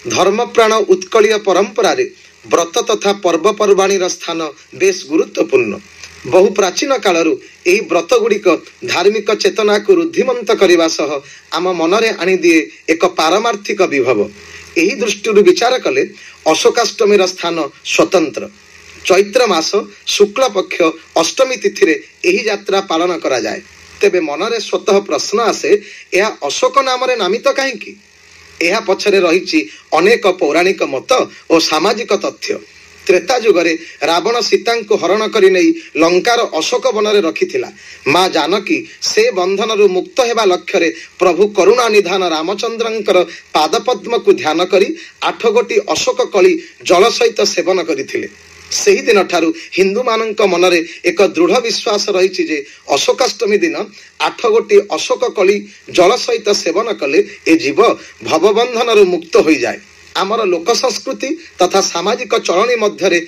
धर्मप्राण उत्कलीय परंपरा रे व्रत तथा पर्वपर्वाणी स्थान बेस गुरुत्वपूर्ण। बहु प्राचीन कालरू एही व्रत गुड़िक धार्मिक चेतना को रुद्धिमंत करने सह आम मनरे आनी दिए एक पारमार्थिक विभव। एही दृष्टि विचार कले अशोकाष्टमी स्थान स्वतंत्र। चैत्र मास शुक्ल पक्ष अष्टमी तिथि रे एही यात्रा पालन करा जाए। तेबे मनरे स्वतः प्रश्न आसे, यह अशोक नाम रे नामित काहेकि? यह पछरे रहिछि अनेक पौराणिक मत और सामाजिक तथ्य। त्रेता जुगरे रावण सीता को हरण करि नै लंकार अशोक वन रे रखिथिला। माँ जानकी से बंधन रु मुक्त हेबा लक्ष्य प्रभु करुणा निधान रामचंद्रंकर पादपद्म को ध्यान करी 8 गोटी अशोक कली जल सहित सेवन करथिले। सही दिन ठारू हिंदू मानक मनरे एक दृढ़ विश्वास रही जे अशोकाष्टमी दिन 8 गोटी अशोक कली जल सहित सेवन कले ए जीव भवबंधन रु मुक्त हो जाए। आमर लोक संस्कृति तथा सामाजिक चलनी मध्य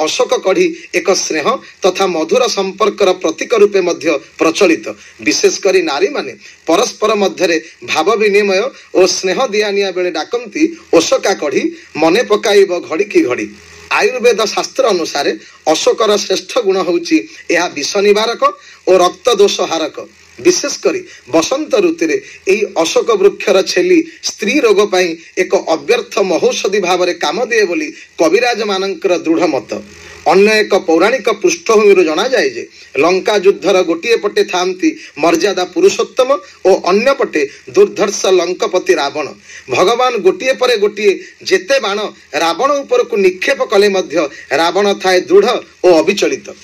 अशोक कढ़ी एक स्नेह तथा मधुर संपर्कर प्रतीक रूपे मध्य प्रचलित। विशेषकर नारी माने परस्पर मध्य भाव विनिमय और स्नेह दिया निया बेले डाकती अशोका कढ़ी मने पकाइब घड़ी की घड़ी। आयुर्वेद शास्त्र अनुसार अशोकर श्रेष्ठ गुण होउची यह विष निवारक और रक्त दोष हारक। विशेषकर बसंत ऋतु रे एही अशोक वृक्षर छेली स्त्री रोग पाई एक अव्यर्थ महौषधि भाव में काम दिए बोली कविराज मानकर दृढ़ मत। अन्य एक पौराणिक पृष्ठभूमि जना जाए जे लंका युद्धर गोटे पटे थांती मर्यादा पुरुषोत्तम और अन्य पटे दुर्धर्ष लंकपति रावण। भगवान गोटे परे गोटे जेते बाण रावण उपर को निक्षेप कले मध्य रावण थाए दृढ़ और अविचलित।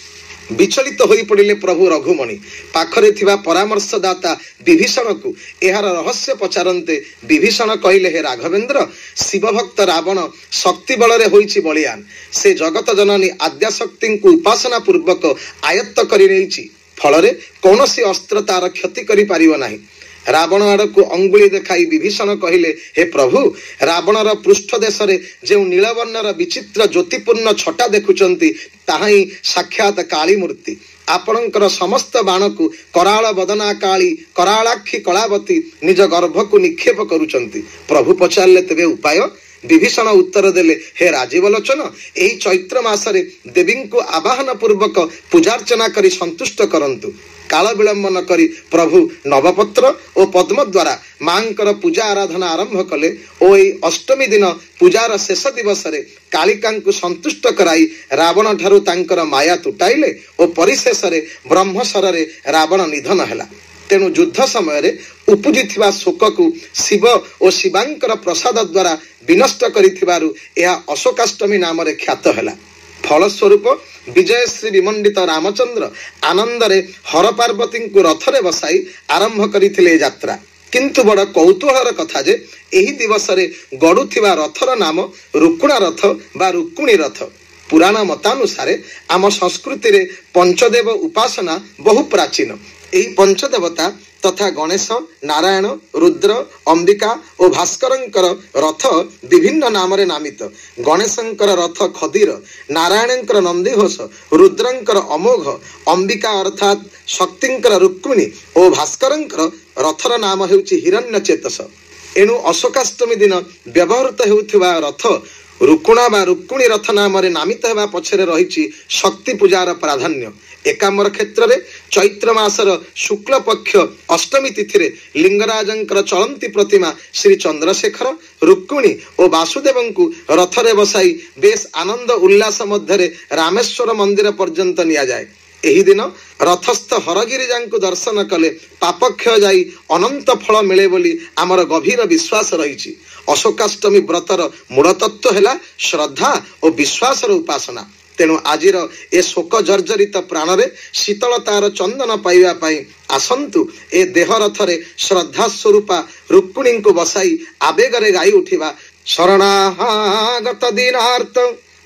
विचलित हो पड़े प्रभु रघुमणि पाखरे थिबा परामर्शदाता विभीषण को एहार रहस्य पचारते। विभीषण कहले, हे राघवेंद्र, शिवभक्त रावण शक्ति बल रे होइछि बलियान। से जगत जननी आद्याशक्ति को उपासना पूर्वक आयत्त करि नेछि। फलरे कौनसी अस्त्र तार क्षति करि पारिबो नाही। रावण आड़ को अंगुली देखाई विभीषण कहले, हे प्रभु, रावणर पृष्ठ देश रे जो नीलवर्णर विचित्र ज्योतिपूर्ण छटा देखुचंती ताहा ही साक्षात काली मूर्ति। आपणकर समस्त बाण को कराल बदना काली करालाक्षी कलावती निज गर्भ को निक्षेप करुचंती। प्रभु पचारले, तेबे उपाय? विभीषण उत्तर देले, हे राजीव लोचन, एही चैत्र मासरे देवी को आवाहन पूर्वक पूजार्चना करी संतुष्ट करंतु। काल विलंब न करी प्रभु नवपत्र और पद्म द्वारा मांकर पूजा आराधना आरंभ कले और एही अष्टमी दिन पूजार शेष दिवस रे कालिका को संतुष्ट कराई रावण ठारू तांकर माया तुटाइले और परिशेष रे ब्रह्मसर रे रावण निधन हैला। तेणु युद्ध समय रे उपजिथिबा शोक को शिव और शिवांकर प्रसाद द्वारा विनष्ट करिथिबारु एहा अशोकाष्टमी नाम रे ख्यात हैला। फलस्वरूप विजय श्री विमंडित रामचंद्र आनंद रे हर पार्वती को रथ रे बसाई आरंभ करिथिले यात्रा। किंतु बड़ कौतूहलर कथा जे एही दिवस रे गडुथिबा रथर नाम रुक्कुणा रथ बा रुक्कुणी रथ। पुराण मतानुसारे आम संस्कृति रे पंचदेव उपासना बहु प्राचीन। एही पंचदेवता तथा गणेश, नारायण, रुद्र, अंबिका और भास्करंकर रथ विभिन्न नाम रे नामित। गणेशंकर रथ खदीर, नारायणंकर नंदीघोष, रुद्रंकर अमोघ, अंबिका अर्थात शक्तिंकर रुक्मिणी और भास्करंकर रथर नाम हेउछि हिरण्यचेतस। एणु अशोकाष्टमी दिन व्यवहृत हेउथिबा रथ रुक्कुणा बा रुक्कुणी रथ नाम रे नामित हेबा पछरे रहिछि शक्ति पूजार प्राधान्य। एकाम्बर क्षेत्र रे चैत्र मासर शुक्ल पक्ष अष्टमी तिथि रे लिंगराजंकर चलंती प्रतिमा श्री चंद्रशेखर, रुक्मिणी और वासुदेव को रथ रे बसाई बेस आनंद उल्लास मध्य रामेश्वर मंदिर पर्यंत निया जाए। एही दिन रथस्थ हरगिरिजा को दर्शन कले पापक्षय जाई अनंत फल मिले बोली आमर गभीर विश्वास रही। अशोकाष्टमी व्रतर मूल तत्व है श्रद्धा और विश्वासर उपासना। तेणु आजिर ए शोक जर्जरित प्राण रे शीतलतार चंदन पाइबा पाई आसंतु ए देह रथरे श्रद्धा स्वरूपा रुक्मिणी को बसाई आवेग रे गाई उठिबा। शरणागत दीनार्थ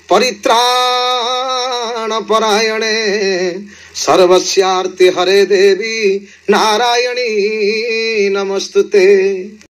परित्राण परायणे सर्वस्यार्ति हरे देवी नारायणी नमस्तुते।